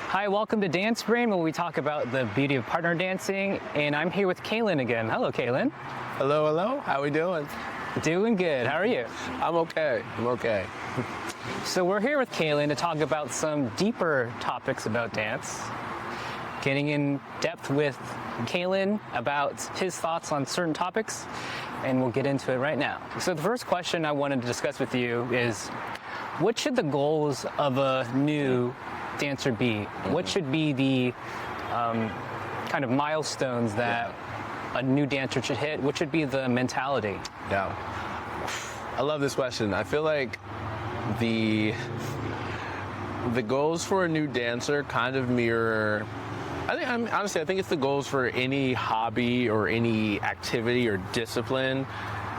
Hi, welcome to Dance Brain, where we talk about the beauty of partner dancing, and I'm here with Kalann again. Hello, Kalann. Hello, hello. How we doing? Doing good. How are you? I'm okay. So we're here with Kalann to talk about some deeper topics about dance, getting in depth with Kalann about his thoughts on certain topics, and we'll get into it right now. So the first question I wanted to discuss with you is, what should the goals of a new dancer be? What should be the kind of milestones that a new dancer should hit? What should be the mentality? Yeah. I love this question. I feel like the goals for a new dancer kind of mirror, I think it's the goals for any hobby or any activity or discipline.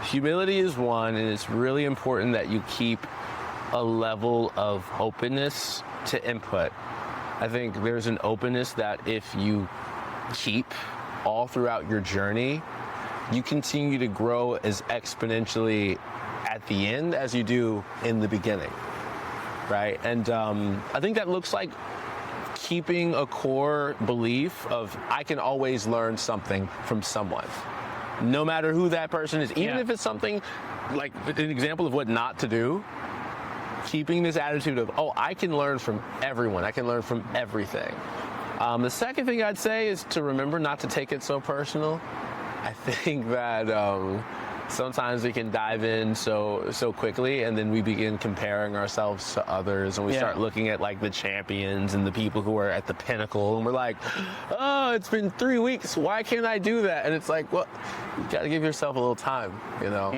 Humility is one, and it's really important that you keep a level of openness to input. I think there's an openness that if you keep all throughout your journey, you continue to grow as exponentially at the end as you do in the beginning, right? And I think that looks like keeping a core belief of I can always learn something from someone, no matter who that person is, even if it's something like an example of what not to do. Keeping this attitude of, oh, I can learn from everyone. I can learn from everything. The second thing I'd say is to remember not to take it so personal. I think that sometimes we can dive in so quickly, and then we begin comparing ourselves to others, and we start looking at like the champions and the people who are at the pinnacle, and we're like, oh, it's been 3 weeks. Why can't I do that? And it's like, well, you got to give yourself a little time, you know?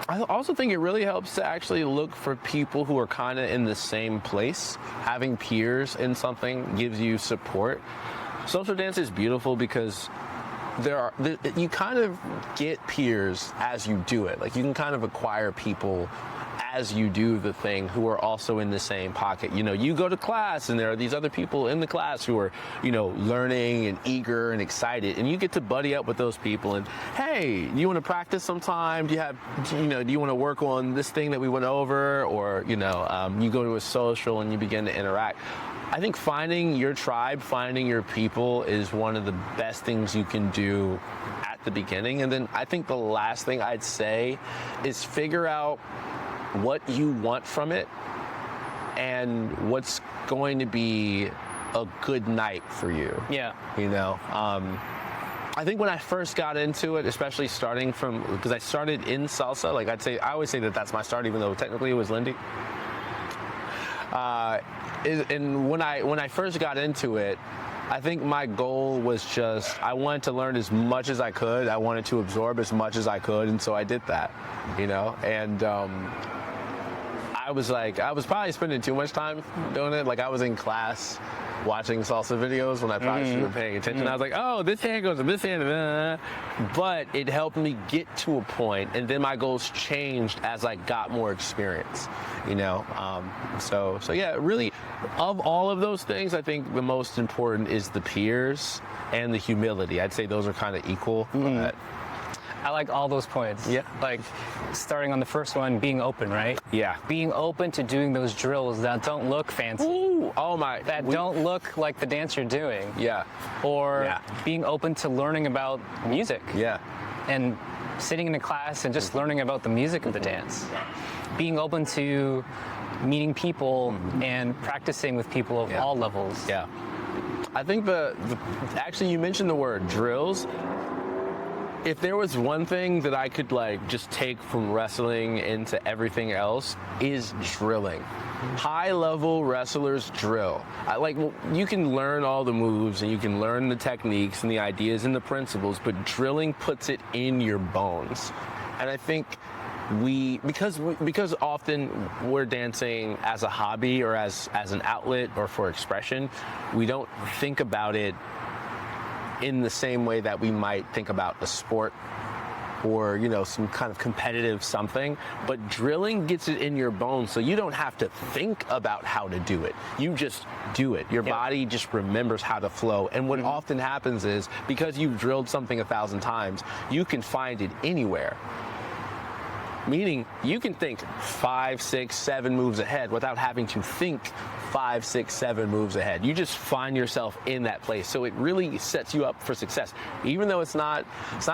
I also think it really helps to actually look for people who are kind of in the same place. Having peers in something gives you support. Social dance is beautiful because you kind of get peers as you do it. Like you can kind of acquire people as you do the thing who are also in the same pocket. You know, you go to class and there are these other people in the class who are, you know, learning and eager and excited, and you get to buddy up with those people and, hey, you want to practice sometime? Do you want to work on this thing that we went over? Or, you go to a social and you begin to interact. I think finding your tribe, finding your people is one of the best things you can do at the beginning. And then I think the last thing I'd say is figure out what you want from it and what's going to be a good night for you. Yeah. I think when I first got into it, especially starting from, because I started in salsa, like I always say that that's my start, even though technically it was Lindy. And when I first got into it, I think my goal was just, I wanted to learn as much as I could. I wanted to absorb as much as I could, and so I did that, and I was probably spending too much time doing it. Like I was in class watching salsa videos when I probably should have been paying attention. I was like, oh, this hand goes to this hand. But it helped me get to a point, and then my goals changed as I got more experience, So yeah, really, of all of those things, I think the most important is the peers and the humility. I'd say those are kind of equal. I like all those points. Yeah. Like starting on the first one, being open, right? Yeah. Being open to doing those drills that don't look fancy. Ooh, oh my. That don't look like the dance you're doing. Yeah. Or being open to learning about music. Yeah. And sitting in a class and just learning about the music of the dance. Being open to meeting people and practicing with people of all levels. Yeah. I think actually you mentioned the word drills. If there was one thing that I could just take from wrestling into everything else, is drilling. High-level wrestlers drill. You can learn all the moves and you can learn the techniques and the ideas and the principles, but drilling puts it in your bones. And I think because often we're dancing as a hobby or as an outlet or for expression, we don't think about it in the same way that we might think about a sport or, some kind of competitive something. But drilling gets it in your bones, so you don't have to think about how to do it. You just do it. Your body just remembers how to flow. And what often happens is, because you've drilled something 1,000 times, you can find it anywhere. Meaning you can think 5, 6, 7 moves ahead without having to think 5, 6, 7 moves ahead. You just find yourself in that place. So it really sets you up for success. Even though it's not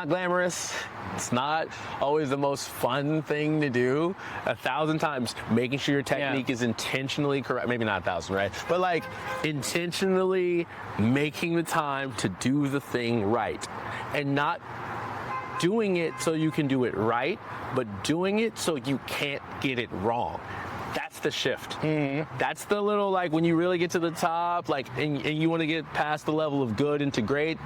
glamorous, it's not always the most fun thing to do. 1,000 times making sure your technique is intentionally correct. Maybe not 1,000, right? But like intentionally making the time to do the thing right, and not doing it so you can do it right, but doing it so you can't get it wrong. That's the shift. Mm-hmm. That's the little, like, when you really get to the top, like, and you want to get past the level of good into great,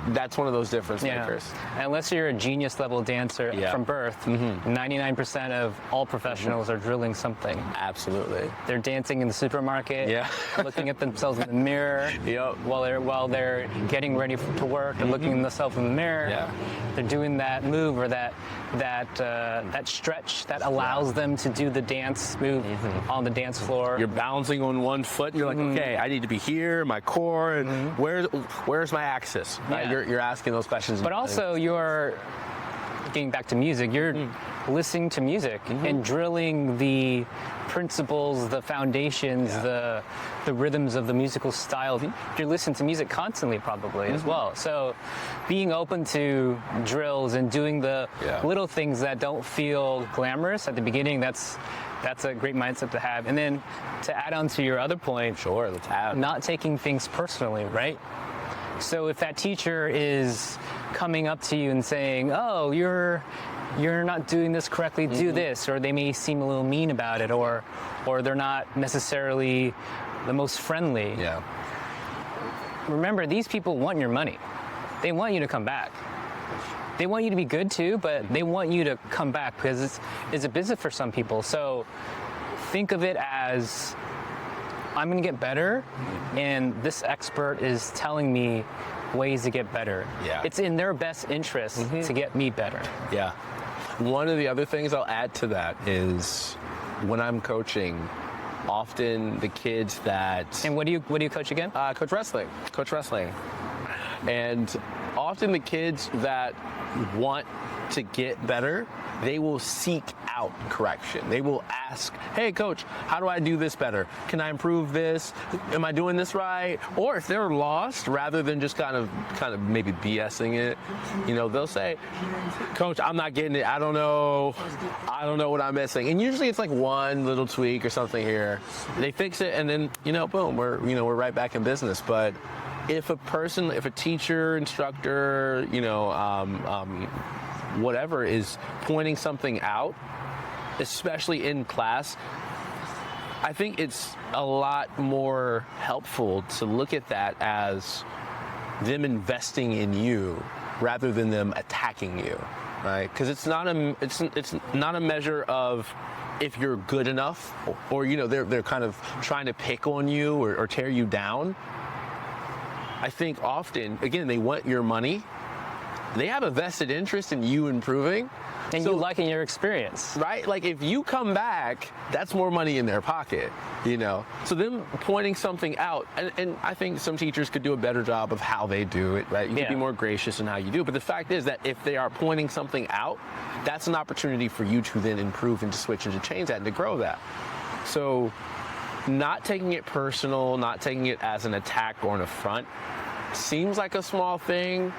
that's one of those difference makers. Unless you're a genius level dancer from birth, 99% of all professionals are drilling something. Absolutely. They're dancing in the supermarket, looking at themselves in the mirror while they're getting ready to work and looking at themselves in the mirror. They're doing that move or that stretch that allows them to do the dance move on the dance floor. You're balancing on one foot and you're like, okay, I need to be here, my core, and where's my axis? You're asking those questions. But also you're getting back to music, you're listening to music and drilling the principles, the foundations, the rhythms of the musical style. You're listening to music constantly probably as well. So being open to drills and doing the little things that don't feel glamorous at the beginning, that's a great mindset to have. And then to add on to your other point, let's add. Not taking things personally, right? So if that teacher is coming up to you and saying, oh, you're not doing this correctly, do this, or they may seem a little mean about it, or they're not necessarily the most friendly. Remember, these people want your money. They want you to come back. They want you to be good too, but they want you to come back because it's a business for some people. So think of it as, I'm going to get better, and this expert is telling me ways to get better. It's in their best interest to get me better. One of the other things I'll add to that is when I'm coaching, often the kids that... And what do you coach again? Coach wrestling. And often the kids that want to get better, they will seek out correction. They will ask, hey coach, how do I do this better? Can I improve this? Am I doing this right? Or if they're lost, rather than just kind of maybe BSing it, they'll say, coach, I'm not getting it. I don't know what I'm missing. And usually it's like one little tweak or something here. They fix it and then, boom, we're right back in business. But if a teacher, instructor, whatever is pointing something out, especially in class, I think it's a lot more helpful to look at that as them investing in you rather than them attacking you, right? Because it's not a measure of if you're good enough, or they're kind of trying to pick on you or tear you down. I think often, again, they want your money. They have a vested interest in you improving. And you liking your experience. Right? Like if you come back, that's more money in their pocket, So them pointing something out, and I think some teachers could do a better job of how they do it, right? You could be more gracious in how you do it. But the fact is that if they are pointing something out, that's an opportunity for you to then improve and to switch and to change that and to grow that. So not taking it personal, not taking it as an attack or an affront, seems like a small thing,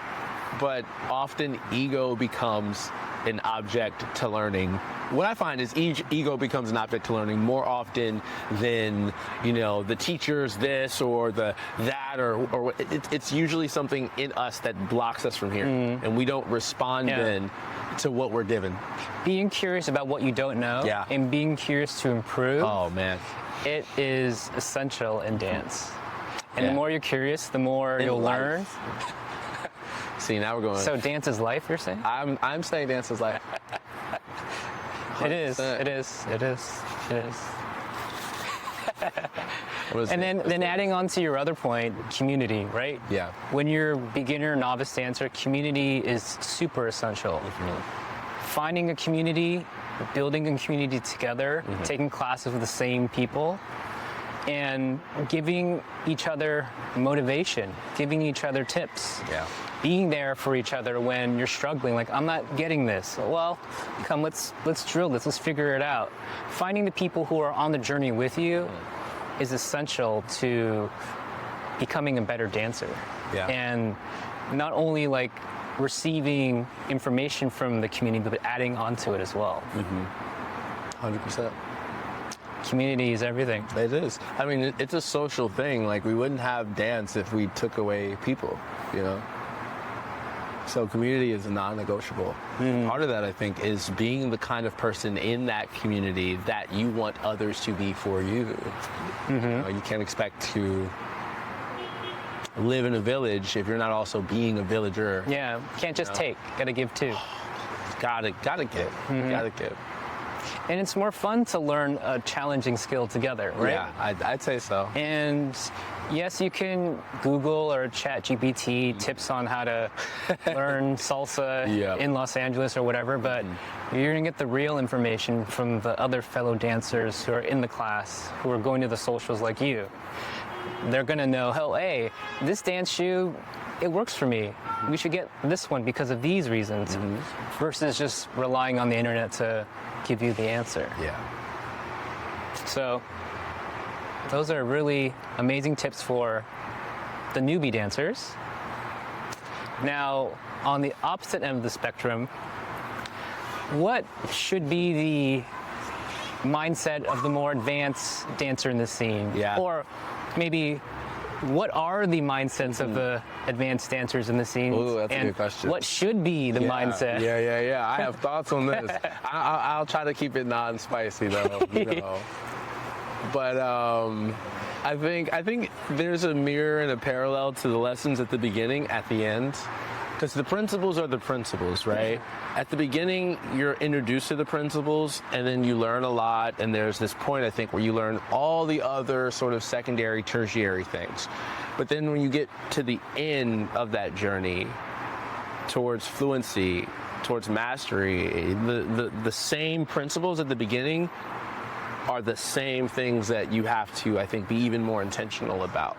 but often ego becomes an object to learning. What I find is ego becomes an object to learning more often than, the teacher's this or the that, or it's usually something in us that blocks us from here, and we don't respond then to what we're given. Being curious about what you don't know and being curious to improve. Oh man. It is essential in dance. And the more you're curious, the more you'll learn. See, now we're going. So dance is life, you're saying? I'm saying dance is life. It is. And then adding on to your other point, community, right? Yeah. When you're a beginner, novice dancer, community is super essential. Finding a community, building a community together, taking classes with the same people, and giving each other motivation, giving each other tips. being there for each other when you're struggling, like, I'm not getting this. Well, come, let's drill this, let's figure it out. Finding the people who are on the journey with you is essential to becoming a better dancer. Yeah. And not only like receiving information from the community, but adding onto it as well. 100%. Community is everything. It is. I mean, it's a social thing. Like, we wouldn't have dance if we took away people, you know? So community is a non-negotiable. Part of that, I think, is being the kind of person in that community that you want others to be for you. You know, you can't expect to live in a village if you're not also being a villager. Yeah, can't just take, gotta give too. Gotta give. Gotta give. And it's more fun to learn a challenging skill together, right? Yeah, I'd say so. And yes, you can Google or chat GPT tips on how to learn salsa in Los Angeles or whatever, but you're gonna get the real information from the other fellow dancers who are in the class, who are going to the socials like you. They're gonna know, oh, hey, this dance shoe, it works for me. We should get this one because of these reasons, versus just relying on the internet to give you the answer. Yeah. So those are really amazing tips for the newbie dancers. Now, on the opposite end of the spectrum, what should be the mindset of the more advanced dancer in the scene? Yeah. Or maybe what are the mindsets of the advanced dancers in the scene? Ooh, that's and a good question. what should be the mindset? Yeah. I have thoughts on this. I'll try to keep it non-spicy though. You know. But I think there's a mirror and a parallel to the lessons at the beginning, at the end. Because the principles are the principles, right? At the beginning, you're introduced to the principles, and then you learn a lot, and there's this point, I think, where you learn all the other sort of secondary, tertiary things. But then when you get to the end of that journey towards fluency, towards mastery, the same principles at the beginning are the same things that you have to, I think, be even more intentional about.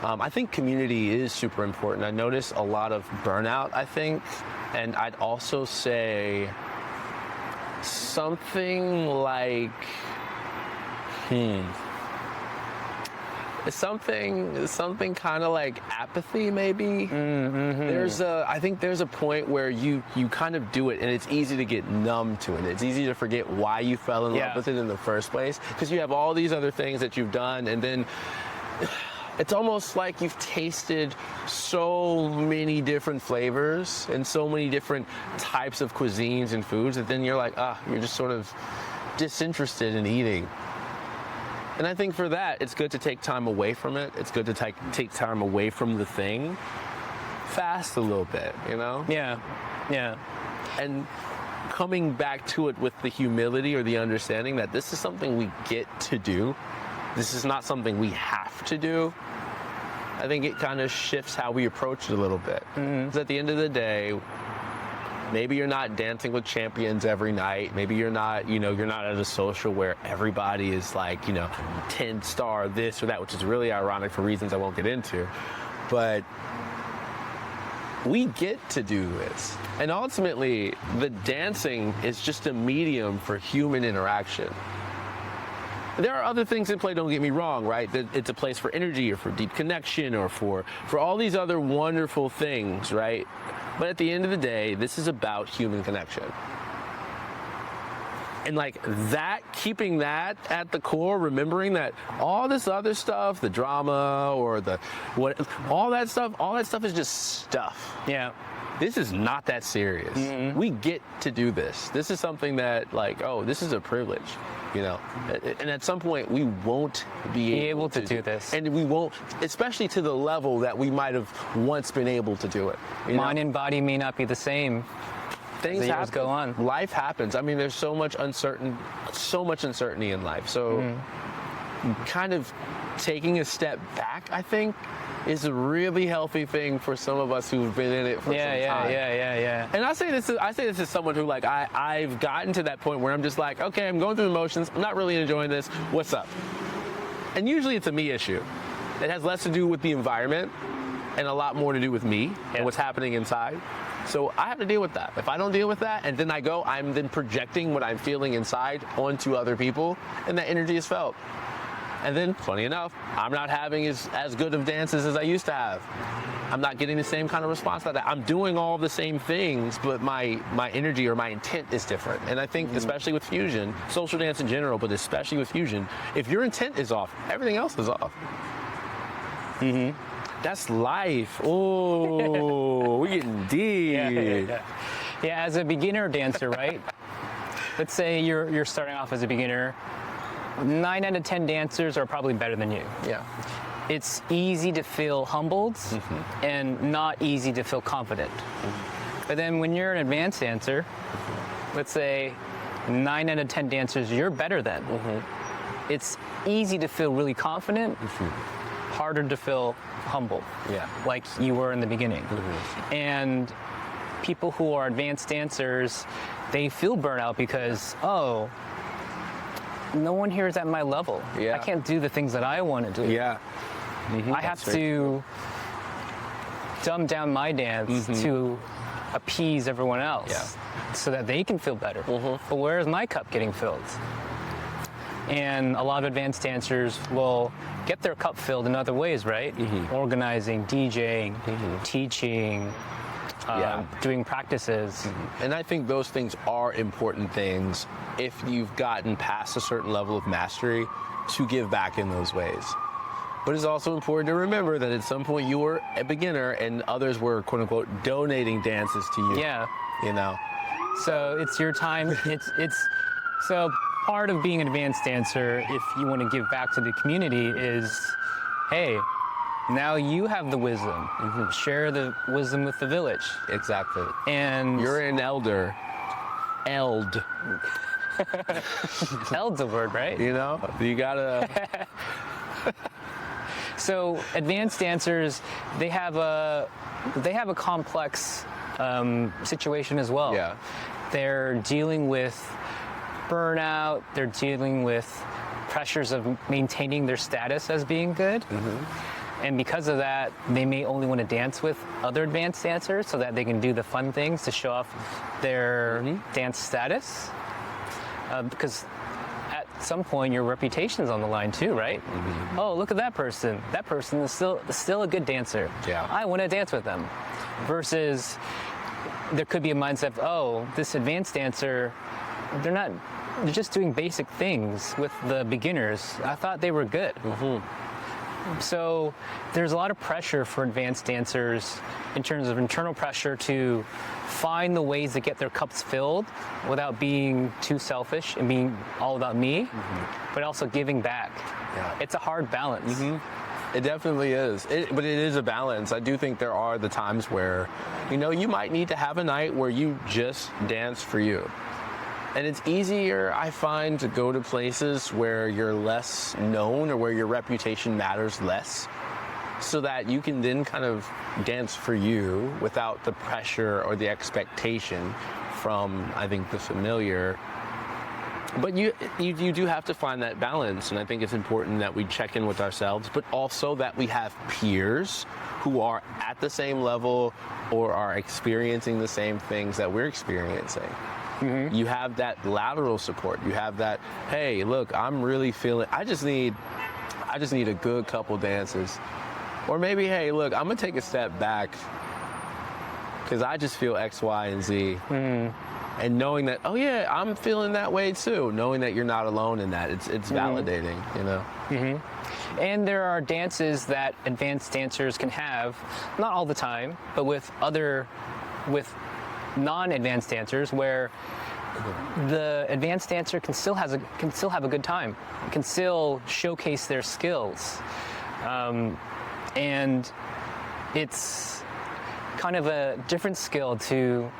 I think community is super important. I notice a lot of burnout, I think, and I'd also say something like, something kind of like apathy, maybe. I think there's a point where you kind of do it, and it's easy to get numb to it. It's easy to forget why you fell in love with it in the first place, because you have all these other things that you've done, and then it's almost like you've tasted so many different flavors and so many different types of cuisines and foods that then you're like, you're just sort of disinterested in eating. And I think for that, it's good to take time away from it. It's good to take time away from the thing. Fast a little bit, you know? Yeah. And coming back to it with the humility or the understanding that this is something we get to do. This is not something we have to do. I think it kind of shifts how we approach it a little bit. Because at the end of the day, maybe you're not dancing with champions every night. Maybe you're not, you're not at a social where everybody is like, 10-star this or that, which is really ironic for reasons I won't get into. But we get to do this. And ultimately, the dancing is just a medium for human interaction. There are other things in play, don't get me wrong, right? It's a place for energy or for deep connection or for all these other wonderful things, right? But at the end of the day, this is about human connection. And like that, keeping that at the core, remembering that all this other stuff, the drama or all that stuff is just stuff. Yeah. This is not that serious. We get to do this. This is something that this is a privilege. And at some point we won't be able to do this. And we won't, especially to the level that we might have once been able to do it. Mind and body may not be the same. Things years go on. Life happens. I mean, there's so much uncertainty in life. So kind of taking a step back, I think, is a really healthy thing for some of us who've been in it for some time. Yeah. And I say this as someone who I've gotten to that point where I'm just like, okay, I'm going through the motions. I'm not really enjoying this. What's up? And usually it's a me issue. It has less to do with the environment and a lot more to do with me and what's happening inside. So I have to deal with that. If I don't deal with that and then I go, I'm then projecting what I'm feeling inside onto other people, and that energy is felt. And then, funny enough, I'm not having as good of dances as I used to have. I'm not getting the same kind of response to that. I'm doing all the same things, but my energy or my intent is different. And I think, especially with fusion, social dance in general, but especially with fusion, if your intent is off, everything else is off. That's life. Oh, we're getting deep. Yeah, as a beginner dancer, right? Let's say you're starting off as a beginner. 9 out of 10 dancers are probably better than you. Yeah. It's easy to feel humbled and not easy to feel confident. But then when you're an advanced dancer, let's say 9 out of 10 dancers you're better than. It's easy to feel really confident, harder to feel humble, like you were in the beginning. And people who are advanced dancers, they feel burnout because, oh, no one here is at my level. I can't do the things that I want to do. I have to dumb down my dance to appease everyone else so that they can feel better. But where is my cup getting filled? And a lot of advanced dancers will get their cup filled in other ways, right? Organizing, DJing, teaching, doing practices. And I think those things are important things if you've gotten past a certain level of mastery to give back in those ways. But it's also important to remember that at some point you were a beginner and others were, quote unquote, donating dances to you. You know? So it's your time. So part of being an advanced dancer, if you want to give back to the community, is, hey, now you have the wisdom. Share the wisdom with the village. Exactly. And you're an elder. Eld. Eld's a word, right? You know? You gotta... So advanced dancers, they have a complex situation as well. They're dealing with burnout. They're dealing with pressures of maintaining their status as being good. And because of that, they may only want to dance with other advanced dancers so that they can do the fun things to show off their dance status. Because at some point, your reputation's on the line too, right? Oh, look at that person. That person is still a good dancer. I want to dance with them. Versus, there could be a mindset of, oh, this advanced dancer, they're just doing basic things with the beginners. I thought they were good. So there's a lot of pressure for advanced dancers in terms of internal pressure to find the ways to get their cups filled without being too selfish and being all about me, but also giving back. It's a hard balance. It definitely is. But it is a balance. I do think there are the times where, you might need to have a night where you just dance for you. And it's easier, I find, to go to places where you're less known or where your reputation matters less, so that you can then kind of dance for you without the pressure or the expectation from, I think, the familiar. But you do have to find that balance, and I think it's important that we check in with ourselves, but also that we have peers who are at the same level or are experiencing the same things that we're experiencing. You have that lateral support. You have that, hey, look, I'm really feeling, I just need a good couple dances. Or maybe, hey, look, I'm gonna take a step back because I just feel X, Y, and Z. And knowing that, oh yeah, I'm feeling that way too. Knowing that you're not alone in that, it's validating, And there are dances that advanced dancers can have, not all the time, but with non-advanced dancers, where the advanced dancer can still have a good time, can still showcase their skills, and it's kind of a different skill to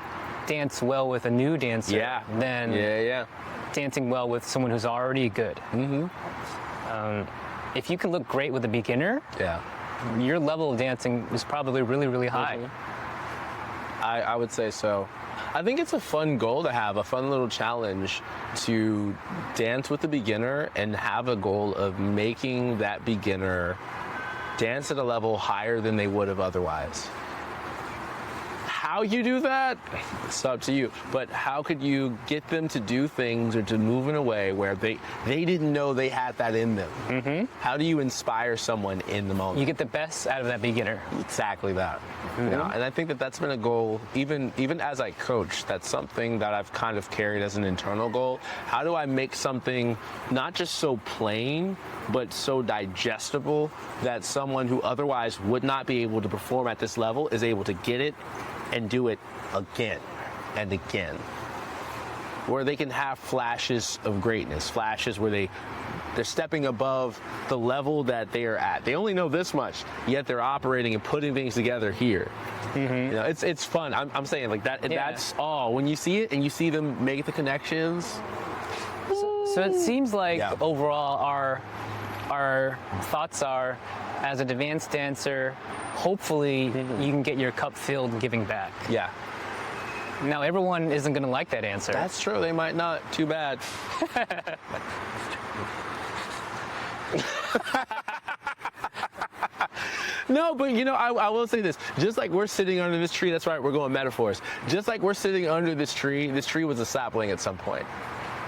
dance well with a new dancer than dancing well with someone who's already good. If you can look great with a beginner, your level of dancing is probably really, really high. I would say so. I think it's a fun goal to have, a fun little challenge to dance with the beginner and have a goal of making that beginner dance at a level higher than they would have otherwise. How you do that, it's up to you. But how could you get them to do things or to move in a way where they didn't know they had that in them? Mm-hmm. How do you inspire someone in the moment? You get the best out of that beginner. Exactly that. Mm-hmm. You know, and I think that that's been a goal, even as I coach, that's something that I've kind of carried as an internal goal. How do I make something not just so plain, but so digestible that someone who otherwise would not be able to perform at this level is able to get it and do it again and again, where they can have flashes of greatness, flashes where they're stepping above the level that they are at. They only know this much, yet they're operating and putting things together here. Mm-hmm. You know, it's fun. I'm saying like that. Yeah. That's all. When you see it and you see them make the connections. So it seems like overall our thoughts are, as an advanced dancer, hopefully you can get your cup filled giving back. Yeah. Now, everyone isn't going to like that answer. That's true. They might not. Too bad. No, but you know, I will say this. Just like we're sitting under this tree, that's right, we're going metaphors. Just like we're sitting under this tree was a sapling at some point,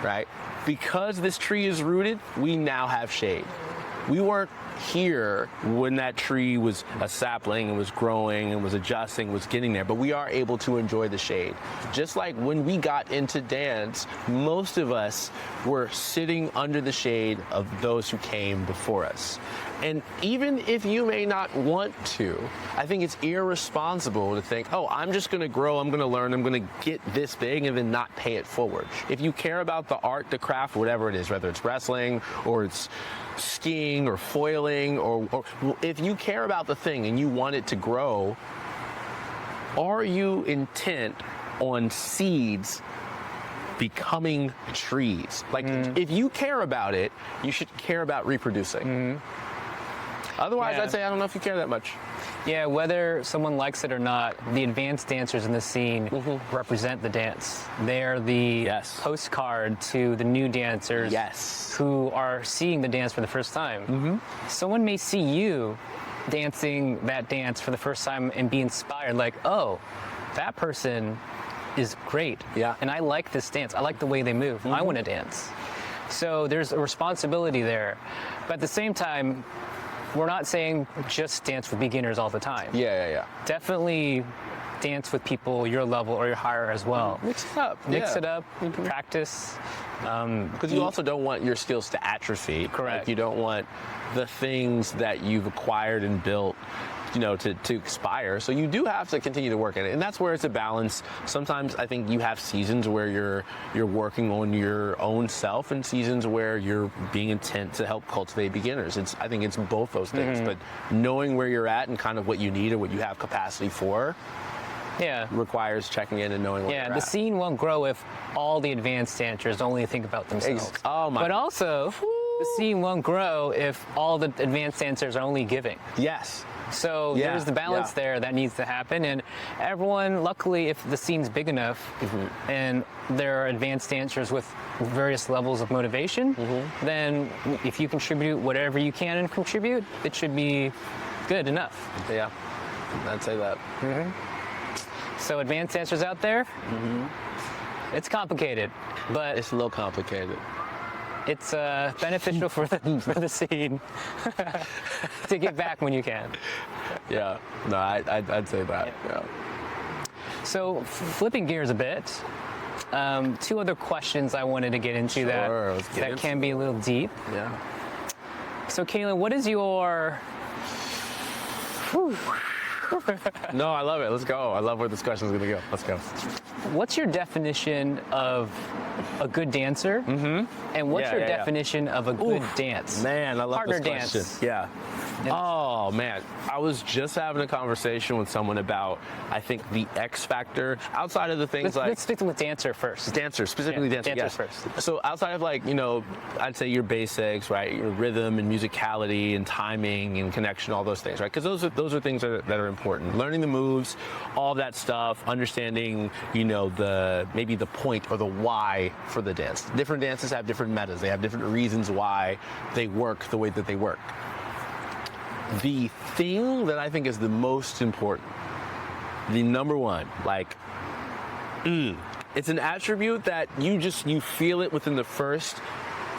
right? Because this tree is rooted, we now have shade. We weren't here when that tree was a sapling and was growing and was adjusting, was getting there, but we are able to enjoy the shade. Just like when we got into dance, most of us were sitting under the shade of those who came before us. And even if you may not want to, I think it's irresponsible to think, oh, I'm just going to grow, I'm going to learn, I'm going to get this big and then not pay it forward. If you care about the art, the craft, whatever it is, whether it's wrestling or it's skiing or foiling, or if you care about the thing and you want it to grow, are you intent on seeds becoming trees? Like, if you care about it, you should care about reproducing. Otherwise, I'd say I don't know if you care that much. Yeah, whether someone likes it or not, the advanced dancers in the scene represent the dance. They're the postcard to the new dancers who are seeing the dance for the first time. Someone may see you dancing that dance for the first time and be inspired, like, oh, that person is great. Yeah. And I like this dance. I like the way they move. I want to dance. So there's a responsibility there. But at the same time, we're not saying just dance with beginners all the time. Yeah. Definitely dance with people your level or your higher as well. Mix it up. Mix it up, practice. Because you also don't want your skills to atrophy. Correct. Like, you don't want the things that you've acquired and built, you know, to expire. So you do have to continue to work at it. And that's where it's a balance. Sometimes I think you have seasons where you're working on your own self and seasons where you're being intent to help cultivate beginners. I think it's both those things. But knowing where you're at and kind of what you need or what you have capacity for requires checking in and knowing where you're at. The scene won't grow if all the advanced dancers only think about themselves. But also, the scene won't grow if all the advanced dancers are only giving. Yes. So there's the balance there that needs to happen, and everyone, luckily, if the scene's big enough and there are advanced dancers with various levels of motivation, then if you contribute whatever you can and contribute, it should be good enough. Yeah, I'd say that. So advanced dancers out there, it's complicated, but it's a little complicated. It's beneficial for the scene to give back when you can. Yeah, no, I'd say that. Yeah. So flipping gears a bit, two other questions I wanted to get into that can be a little deep. Yeah. So Kalann, what is your? No, I love it. Let's go. I love where this question is going to go. Let's go. What's your definition of a good dancer? And what's your definition of a good dance? Man, I love Partner this question. dance. Yeah. Oh, man. I was just having a conversation with someone about, I think, the X factor outside of the things Let's stick with dancer first. Dancer, specifically dancer. Dancers first. So outside of, like, you know, I'd say your basics, right? Your rhythm and musicality and timing and connection, all those things, right? Because those are things that are important. Learning the moves, all that stuff, understanding, you know, maybe the point or the why for the dance. Different dances have different metas. They have different reasons why they work the way that they work. the thing that I think is the most important, the number one, like, it's an attribute that you feel it within the first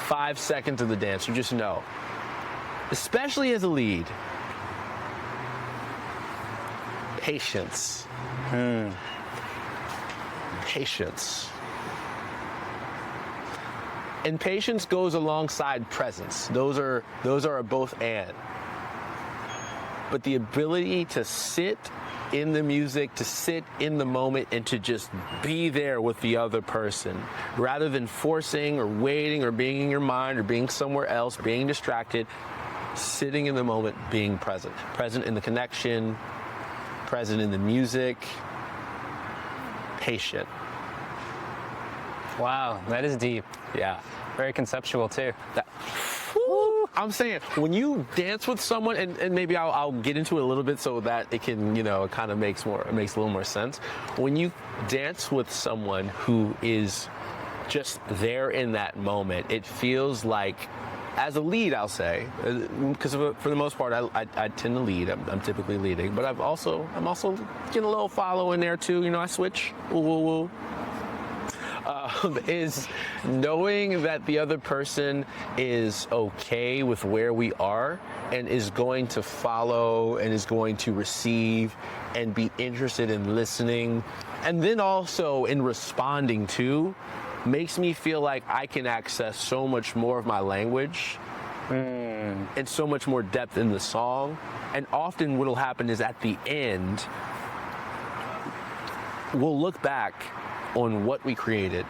5 seconds of the dance. You just know, especially as a lead. Patience. Patience. And patience goes alongside presence. Those are a both and. But the ability to sit in the music, to sit in the moment, and to just be there with the other person, rather than forcing or waiting or being in your mind or being somewhere else, being distracted, sitting in the moment, being present. Present in the connection, present in the music, patient. Wow, that is deep. Yeah. Very conceptual too. I'm saying, when you dance with someone, and maybe I'll get into it a little bit so that it can, it kind of makes a little more sense. When you dance with someone who is just there in that moment, it feels like, as a lead, I'll say, because for the most part, I tend to lead. I'm typically leading, but I'm also getting a little follow in there too. I switch. Woo. Is knowing that the other person is okay with where we are and is going to follow and is going to receive and be interested in listening, and then also in responding to, makes me feel like I can access so much more of my language and so much more depth in the song. And often what'll happen is, at the end, we'll look back on what we created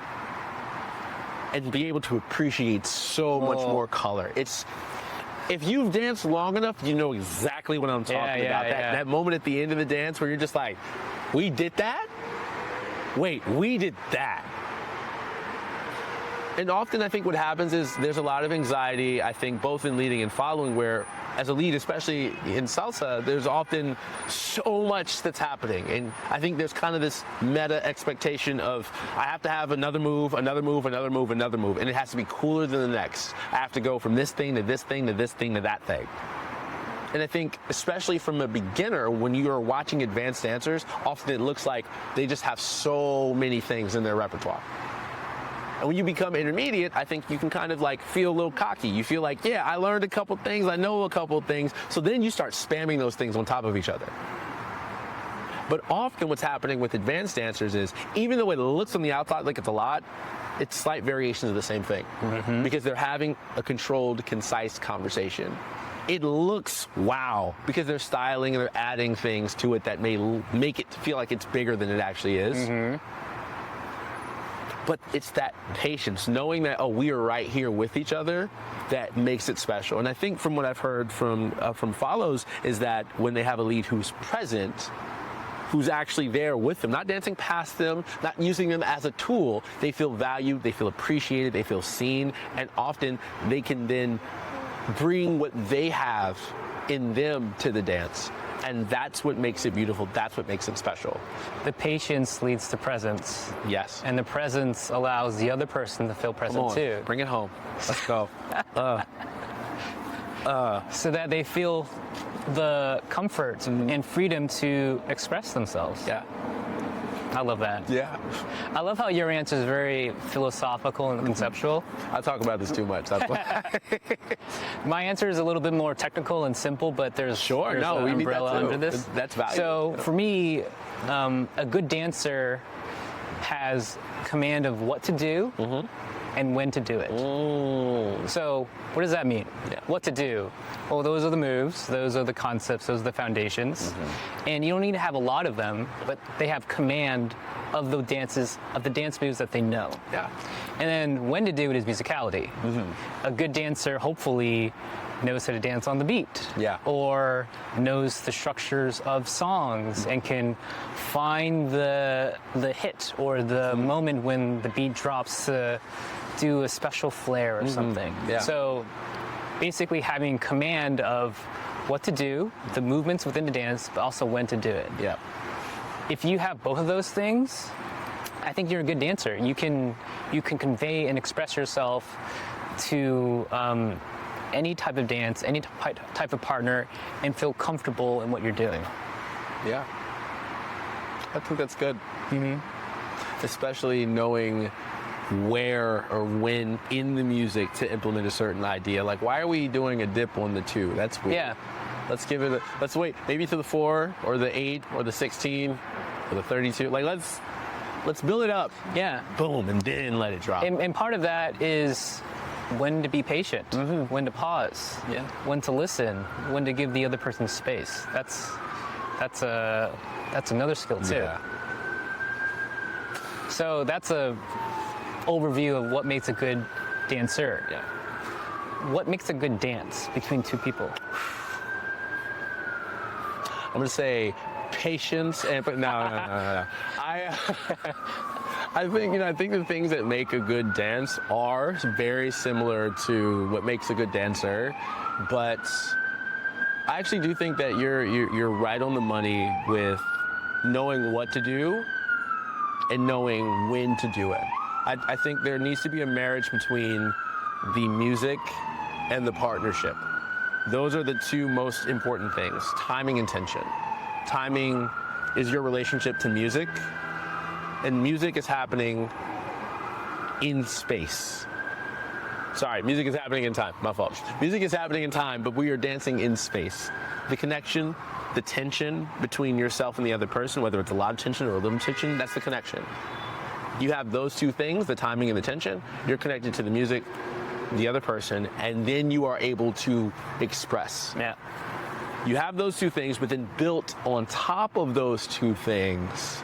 and be able to appreciate so much more color. If you've danced long enough, you know exactly what I'm talking about. That moment at the end of the dance where you're just like, we did that? Wait, we did that. And often I think what happens is there's a lot of anxiety, I think, both in leading and following, where as a lead, especially in salsa, there's often so much that's happening. And I think there's kind of this meta expectation of, I have to have another move, another move, another move, another move. And it has to be cooler than the next. I have to go from this thing to this thing to this thing to that thing. And I think, especially from a beginner, when you're watching advanced dancers, often it looks like they just have so many things in their repertoire. And when you become intermediate, I think you can kind of like feel a little cocky. You feel like, yeah, I learned a couple things, I know a couple things. So then you start spamming those things on top of each other. But often what's happening with advanced dancers is, even though it looks on the outside like it's a lot, it's slight variations of the same thing. Because they're having a controlled, concise conversation. It looks wow, because they're styling and they're adding things to it that may make it feel like it's bigger than it actually is. But it's that patience, knowing that, oh, we are right here with each other, that makes it special. And I think from what I've heard from follows is that when they have a lead who's present, who's actually there with them, not dancing past them, not using them as a tool, they feel valued, they feel appreciated, they feel seen, and often they can then bring what they have in them to the dance. And that's what makes it beautiful. That's what makes it special. The patience leads to presence. Yes. And the presence allows the other person to feel present too. Bring it home. Let's go. So that they feel the comfort and freedom to express themselves. Yeah. I love that. Yeah. I love how your answer is very philosophical and conceptual. I talk about this too much. That's why. My answer is a little bit more technical and simple, but there's we an need that umbrella too. under this. That's valuable. So for me, a good dancer has command of what to do and when to do it. So what does that mean? What to do? Well, those are the moves, those are the concepts, those are the foundations. And you don't need to have a lot of them, but they have command of the dances, of the dance moves that they know. Yeah. And then when to do it is musicality. A good dancer hopefully knows how to dance on the beat. Yeah. Or knows the structures of songs and can find the hit or the moment when the beat drops to do a special flair or something. Yeah. So basically having command of what to do, the movements within the dance, but also when to do it. Yeah. If you have both of those things, I think you're a good dancer. You can convey and express yourself to any type of dance, any type of partner, and feel comfortable in what you're doing. Yeah. I think that's good. Especially knowing where or when in the music to implement a certain idea. Like, why are we doing a dip on the 2? That's weird. Yeah. Let's wait maybe to the 4 or the 8 or the 16 or the 32. Like, let's build it up. Yeah. Boom, and then let it drop. And part of that is when to be patient, when to pause, when to listen, when to give the other person space. That's another skill too. Yeah. So that's a overview of what makes a good dancer. Yeah. What makes a good dance between 2 people? I'm gonna say patience but no. I think the things that make a good dance are very similar to what makes a good dancer, but I actually do think that you're right on the money with knowing what to do and knowing when to do it. I think there needs to be a marriage between the music and the partnership. Those are the 2 most important things, timing and tension. Timing is your relationship to music, and music is happening in space. Sorry, music is happening in time, my fault. Music is happening in time, but we are dancing in space. The connection, the tension between yourself and the other person, whether it's a lot of tension or a little tension, that's the connection. You have those 2 things, the timing and the tension, you're connected to the music, the other person, and then you are able to express. Yeah. You have those 2 things, but then built on top of those 2 things,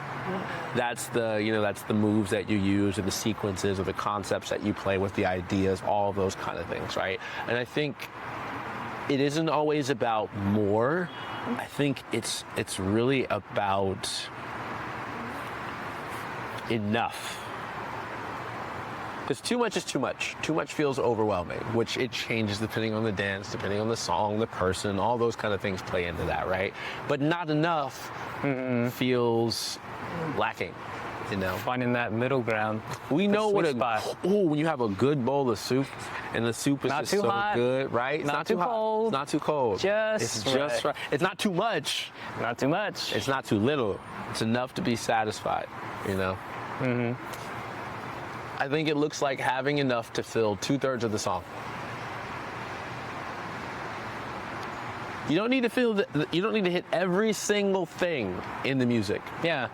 that's the moves that you use, or the sequences, or the concepts that you play with, the ideas, all of those kind of things, right? And I think it isn't always about more. I think it's really about enough. Because too much is too much. Too much feels overwhelming, which it changes depending on the dance, depending on the song, the person, all those kind of things play into that, right? But not enough feels lacking, Finding that middle ground. We know what when you have a good bowl of soup, and the soup is Not just too so hot, good, right? It's not too hot. cold. It's not too cold. Just right. It's not too much. Not too much. It's not too little. It's enough to be satisfied, I think it looks like having enough to fill 2/3 of the song. You don't need to you don't need to hit every single thing in the music. Yeah.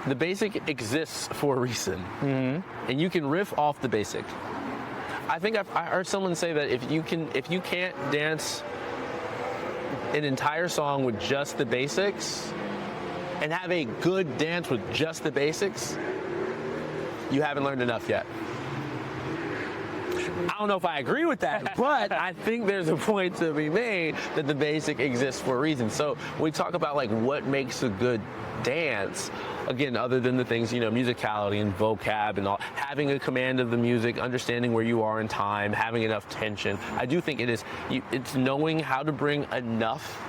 The basic exists for a reason, and you can riff off the basic. I think I heard someone say that if you can't dance an entire song with just the basics, and have a good dance with just the basics, you haven't learned enough yet. I don't know if I agree with that, but I think there's a point to be made that the basic exists for a reason. So when we talk about like what makes a good dance, again, other than the things, musicality and vocab and all, having a command of the music, understanding where you are in time, having enough tension, I do think it's knowing how to bring enough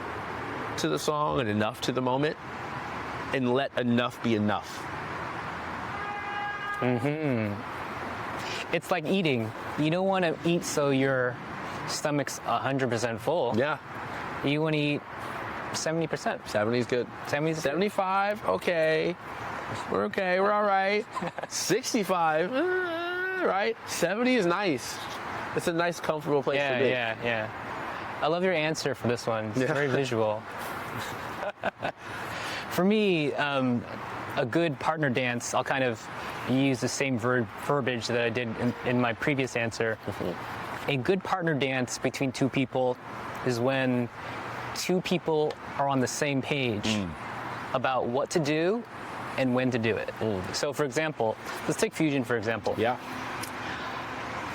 to the song and enough to the moment, and let enough be enough. It's like eating. You don't want to eat so your stomach's 100% full. Yeah. You want to eat 70%. 70 is good. 75, okay. We're okay, we're all right. 65, right? 70 is nice. It's a nice, comfortable place to be. Yeah. I love your answer for this one. It's very visual. For me, a good partner dance, I'll kind of use the same verbiage that I did in my previous answer. A good partner dance between 2 people is when 2 people are on the same page about what to do and when to do it. So for example, let's take fusion for example. Yeah.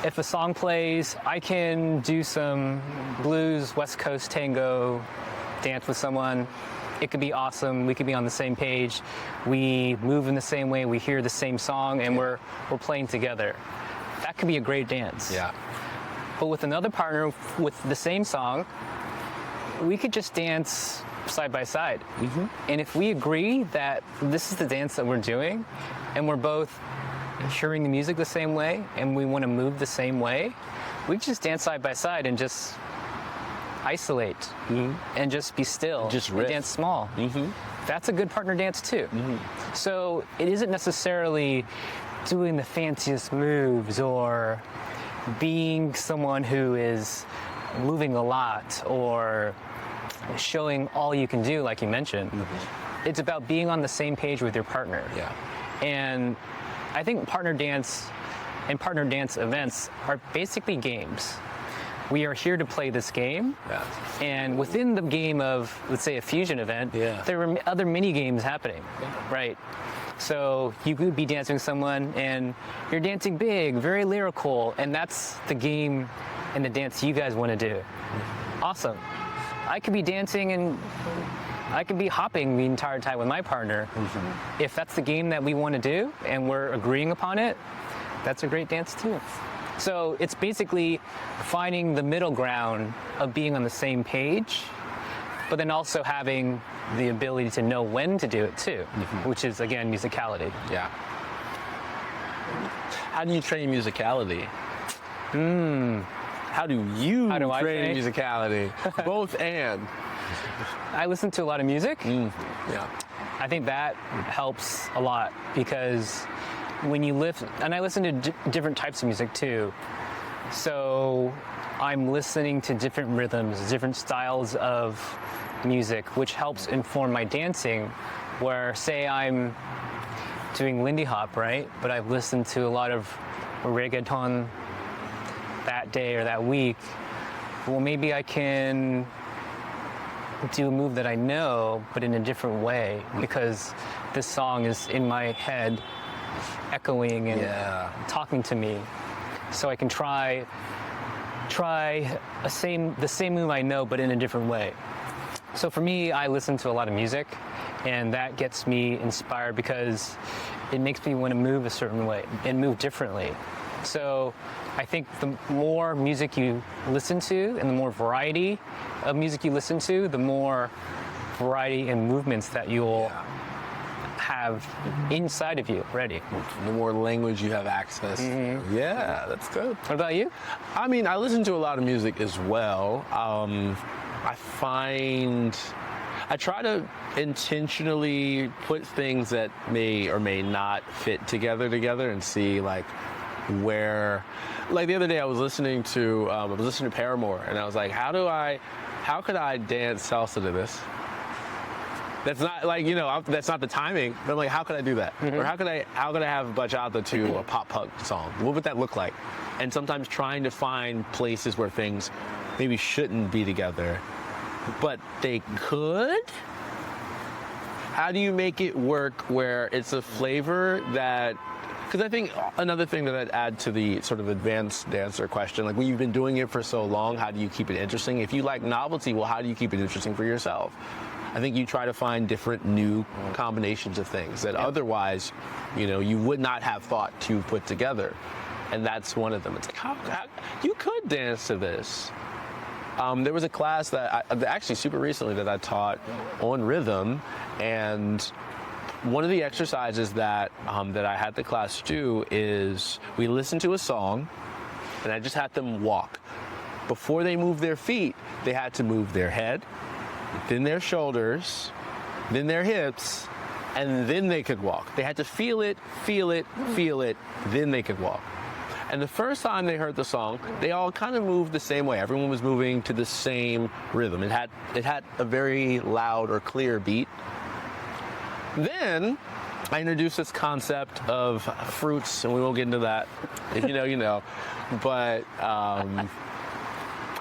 If a song plays, I can do some blues, West Coast tango, dance with someone. It could be awesome. We could be on the same page. We move in the same way. We hear the same song, and we're playing together. That could be a great dance. Yeah. But with another partner with the same song, we could just dance side by side. And if we agree that this is the dance that we're doing, and we're both hearing the music the same way, and we want to move the same way, we can just dance side by side and just isolate and just be still. Just and riff. dance small. That's a good partner dance too. So it isn't necessarily doing the fanciest moves or being someone who is moving a lot or showing all you can do, like you mentioned. It's about being on the same page with your partner. Yeah. And I think partner dance and partner dance events are basically games. We are here to play this game, and within the game of, let's say, a fusion event, there are other mini games happening, right? So you could be dancing with someone, and you're dancing big, very lyrical, and that's the game and the dance you guys want to do. Awesome. I could be dancing and I could be hopping the entire time with my partner. If that's the game that we want to do, and we're agreeing upon it, that's a great dance too. So it's basically finding the middle ground of being on the same page, but then also having the ability to know when to do it too, which is, again, musicality. Yeah. How do you train musicality? How do you train musicality? Both and. I listen to a lot of music. Yeah. I think that helps a lot because when you lift, and I listen to different types of music too. So I'm listening to different rhythms, different styles of music, which helps inform my dancing. Where, say, I'm doing Lindy Hop, right? But I've listened to a lot of reggaeton that day or that week. Well, maybe I can do a move that I know, but in a different way, because this song is in my head, echoing and talking to me. So I can try the same move I know, but in a different way. So for me, I listen to a lot of music, and that gets me inspired because it makes me want to move a certain way and move differently. So I think the more music you listen to and the more variety of music you listen to, the more variety and movements that you'll have inside of you ready. The more language you have access. Yeah, that's good. What about you? I mean, I listen to a lot of music as well. I try to intentionally put things that may or may not fit together and see like where, like the other day I was listening to Paramore, and I was like, how could I dance salsa to this? That's not like, that's not the timing, but I'm like, how could I do that? Or how could I have bachata to a pop punk song? What would that look like? And sometimes trying to find places where things maybe shouldn't be together, but they could. How do you make it work where it's a flavor that, because I think another thing that I'd add to the sort of advanced dancer question, like when you've been doing it for so long, how do you keep it interesting? If you like novelty, well, how do you keep it interesting for yourself? I think you try to find different new combinations of things that otherwise, you would not have thought to put together. And that's one of them. It's like, how you could dance to this. There was a class that actually super recently that I taught on rhythm, and one of the exercises that I had the class do is we listened to a song, and I just had them walk. Before they moved their feet, they had to move their head, then their shoulders, then their hips, and then they could walk. They had to feel it, then they could walk. And the first time they heard the song, they all kind of moved the same way. Everyone was moving to the same rhythm. It had a very loud or clear beat. Then I introduced this concept of fruits, and we won't get into that. If you know, you know. But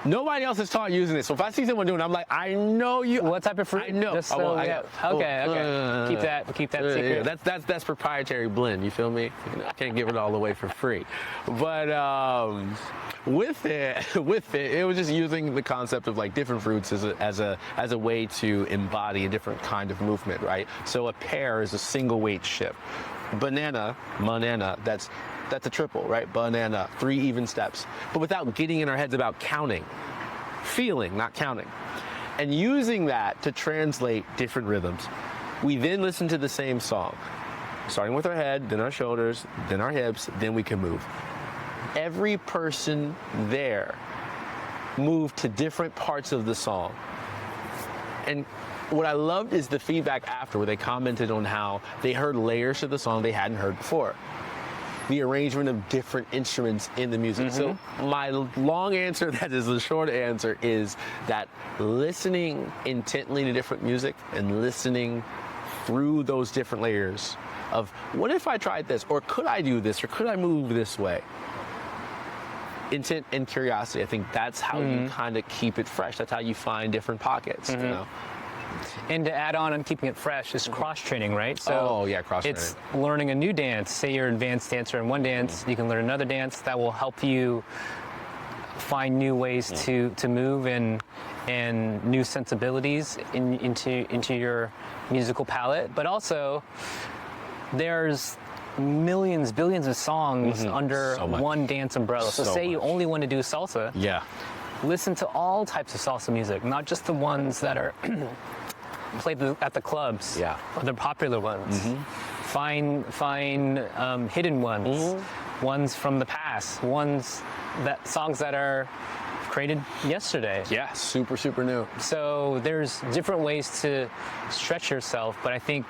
nobody else is taught using this. So if I see someone doing it, I'm like, I know you. What type of fruit? I know. Just so, okay. Keep that secret. That's proprietary blend. You feel me? I can't give it all away for free. But with it, it was just using the concept of like different fruits as a way to embody a different kind of movement, right? So a pear is a single weight shift. Banana, that's a triple, right? Banana, 3 even steps. But without getting in our heads about counting. Feeling, not counting. And using that to translate different rhythms. We then listen to the same song. Starting with our head, then our shoulders, then our hips, then we can move. Every person there move to different parts of the song. And what I loved is the feedback after, where they commented on how they heard layers to the song they hadn't heard before. The arrangement of different instruments in the music. So my long answer, that is the short answer, is that listening intently to different music and listening through those different layers of, what if I tried this, or could I do this, or could I move this way? Intent and curiosity, I think that's how you kind of keep it fresh. That's how you find different pockets, you know? And to add on keeping it fresh is cross-training, right? So cross-training. It's learning a new dance. Say you're an advanced dancer in one dance, you can learn another dance that will help you find new ways to move and new sensibilities into your musical palette. But also, there's millions, billions of songs under one dance umbrella. So say you only want to do salsa. Yeah. Listen to all types of salsa music, not just the ones that are played at the clubs, or the popular ones. Find hidden ones, ones from the past, songs that are created yesterday. Yeah, super, super new. So there's different ways to stretch yourself, but I think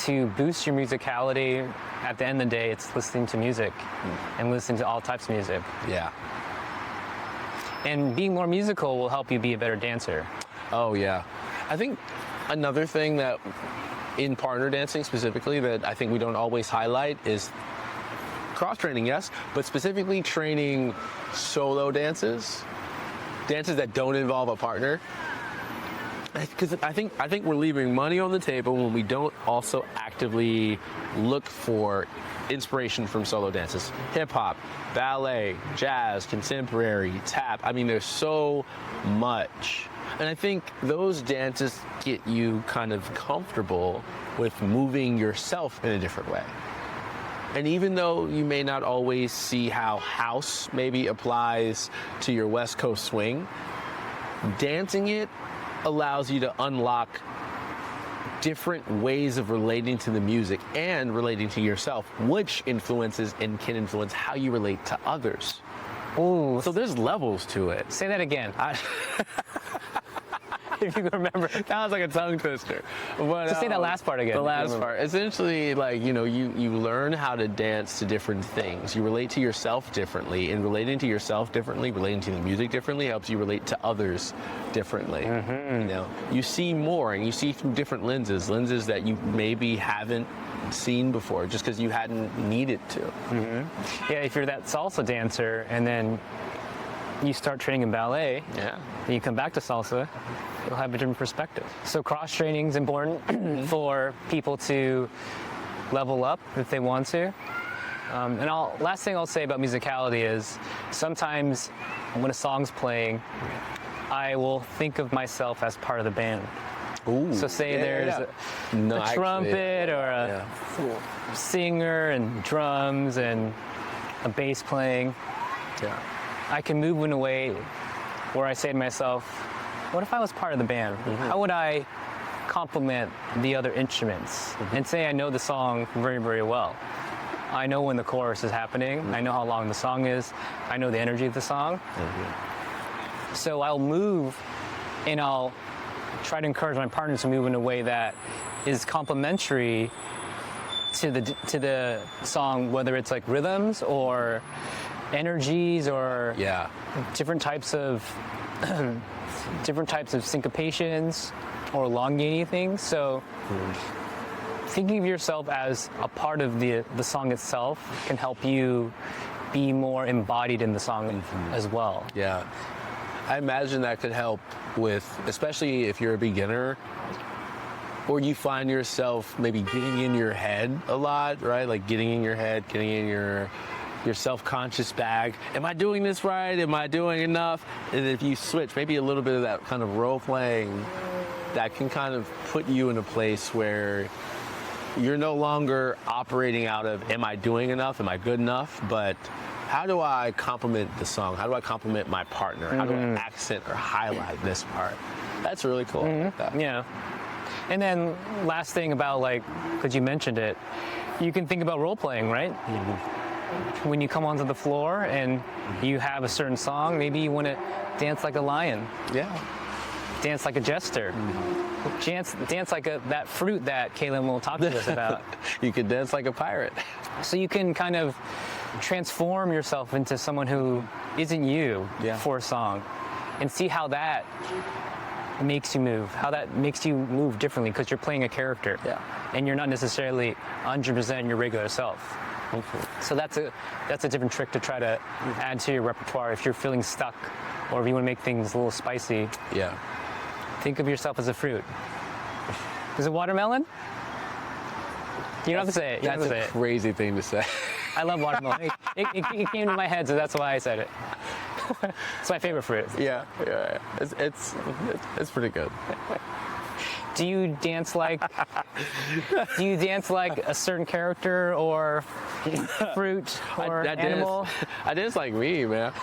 to boost your musicality, at the end of the day, it's listening to music and listening to all types of music. Yeah. And being more musical will help you be a better dancer. Oh, yeah. I think another thing that in partner dancing specifically that I think we don't always highlight is cross-training, yes, but specifically training solo dances that don't involve a partner. Because I think we're leaving money on the table when we don't also actively look for inspiration from solo dances. Hip hop, ballet, jazz, contemporary, tap. I mean, there's so much. And I think those dances get you kind of comfortable with moving yourself in a different way. And even though you may not always see how house maybe applies to your West Coast swing, dancing it allows you to unlock different ways of relating to the music and relating to yourself, which influences and can influence how you relate to others. Ooh. So there's levels to it. Say that again. If you can remember. That was like a tongue twister. But, Just say that last part again. The last part. Essentially, like, you know, you learn how to dance to different things. You relate to yourself differently, and relating to yourself differently, relating to the music differently helps you relate to others differently. You know, you see more, and you see through different lenses that you maybe haven't seen before just because you hadn't needed to. Yeah, if you're that salsa dancer and then you start training in ballet, and you come back to salsa, you'll have a different perspective. So cross-training is important for people to level up if they want to. And last thing I'll say about musicality is sometimes when a song's playing, I will think of myself as part of the band. Ooh, so say there's a trumpet or a singer and drums and a bass playing. I can move in a way where I say to myself, what if I was part of the band? How would I complement the other instruments? And say I know the song very, very well. I know when the chorus is happening. I know how long the song is. I know the energy of the song. So I'll move and I'll try to encourage my partner to move in a way that is complementary to the song, whether it's like rhythms or energies or different types of syncopations or elongating things. So thinking of yourself as a part of the song itself can help you be more embodied in the song as well. Yeah. I imagine that could help with, especially if you're a beginner or you find yourself maybe getting in your head a lot, right? Like getting in your head, getting in your self-conscious bag. Am I doing this right? Am I doing enough? And if you switch, maybe a little bit of that kind of role playing, that can kind of put you in a place where you're no longer operating out of, am I doing enough? Am I good enough? But how do I complement the song? How do I complement my partner? How do I accent or highlight this part? That's really cool. I like that. Yeah. And then last thing about, like, because you mentioned it, you can think about role playing, right? when you come onto the floor and you have a certain song, maybe you want to dance like a lion, Yeah. dance like a jester, dance like that fruit that Kalann will talk to us about. You could dance like a pirate. So you can kind of transform yourself into someone who isn't you for a song, and see how that makes you move, how that makes you move differently, because you're playing a character, and you're not necessarily 100% your regular self. So that's a different trick to try to add to your repertoire if you're feeling stuck, or if you want to make things a little spicy. Yeah. Think of yourself as a fruit. Is it watermelon? You don't have to say it. You don't That's have to a say crazy thing to say. it. I love watermelon. It came to my head, so that's why I said it. It's my favorite fruit. Yeah. It's pretty good. Do you dance like a certain character or fruit or animal? I dance like me, man.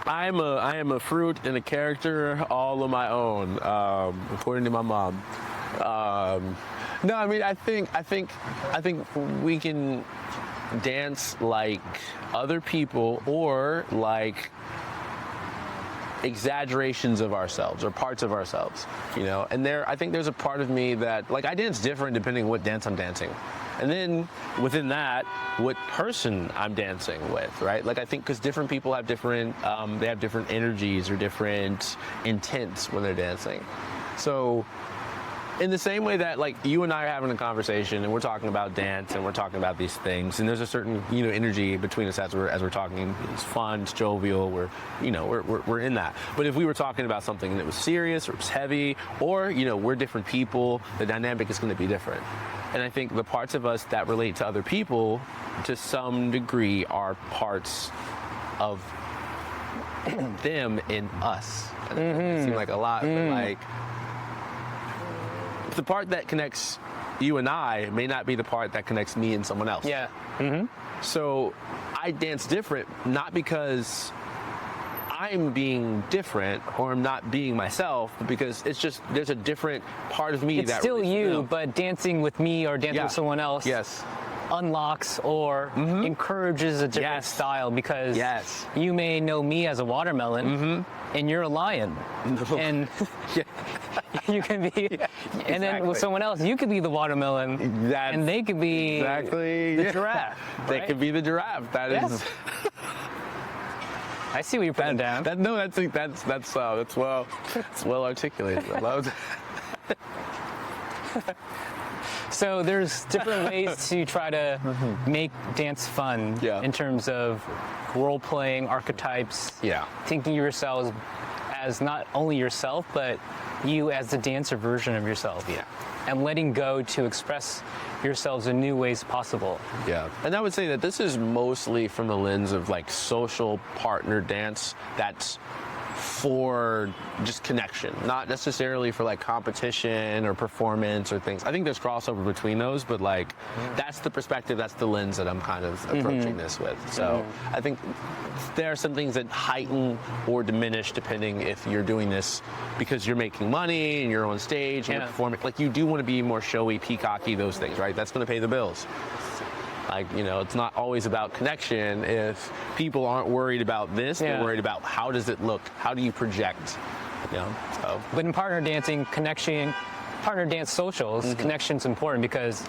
I am a fruit and a character all of my own, according to my mom. No, I mean, I think we can dance like other people, or like exaggerations of ourselves or parts of ourselves, and I think there's a part of me that, like, I dance different depending on what dance I'm dancing, and then within that, what person I'm dancing with, right? Like, I think because different people have different energies or different intents when they're dancing. So in the same way that, like, you and I are having a conversation and we're talking about dance and we're talking about these things, and there's a certain energy between us as we're talking. It's fun, it's jovial. We're in that. But if we were talking about something that was serious or was heavy, or we're different people, the dynamic is going to be different. And I think the parts of us that relate to other people, to some degree, are parts of them in us. It seems like a lot, but like, the part that connects you and I may not be the part that connects me and someone else. Yeah. So I dance different, not because I'm being different or I'm not being myself, but because it's just, there's a different part of me it's that still relates to you, them. but dancing with me or dancing with someone else unlocks or encourages a different style, because you may know me as a watermelon and you're a lion. And you can be, and then with someone else, you could be the watermelon, and they could be the giraffe. They could be the giraffe. That is. I see what you're putting down. That's well articulated. I love it. So there's different ways to try to make dance fun in terms of role-playing archetypes, thinking of yourselves as not only yourself, but you as the dancer version of yourself. And letting go to express yourselves in new ways possible. And I would say that this is mostly from the lens of, like, social partner dance that's for just connection, not necessarily for, like, competition or performance or things. I think there's crossover between those, but, like, that's the perspective, that's the lens that I'm kind of approaching this with. So I think there are some things that heighten or diminish depending if you're doing this because you're making money and you're on stage and you're performing. Like, you do want to be more showy, peacocky, those things, right? That's going to pay the bills. Like, it's not always about connection. If people aren't worried about this, they're worried about how does it look? How do you project? So. But in partner dancing, partner dance socials, connection's important, because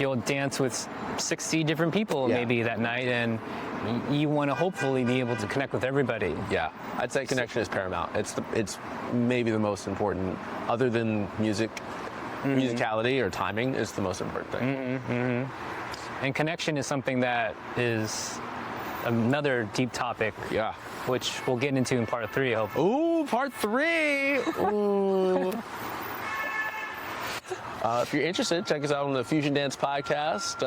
you'll dance with 60 different people maybe that night, and you want to hopefully be able to connect with everybody. I'd say connection is paramount. It's maybe the most important, other than musicality or timing is the most important thing. And connection is something that is another deep topic, which we'll get into in part 3, hopefully. Ooh, part 3! Ooh. If you're interested, check us out on the Fusion Dance Podcast,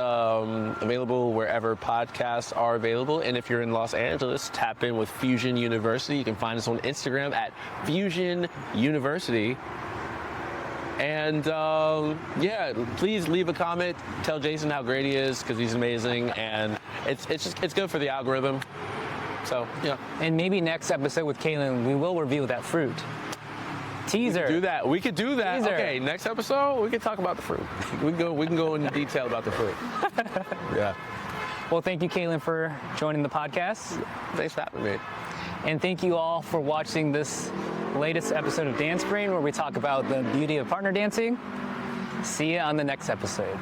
available wherever podcasts are available. And if you're in Los Angeles, tap in with Fusion University. You can find us on Instagram at Fusion University. And please leave a comment. Tell Jason how great he is, because he's amazing, and it's good for the algorithm. So And maybe next episode with Kalann, we will reveal that fruit. Teaser. We could do that. Teaser. Okay, next episode we can talk about the fruit. We can go into detail about the fruit. Well, thank you, Kalann, for joining the podcast. Thanks for having me. And thank you all for watching this latest episode of Dance Brain, where we talk about the beauty of partner dancing. See you on the next episode.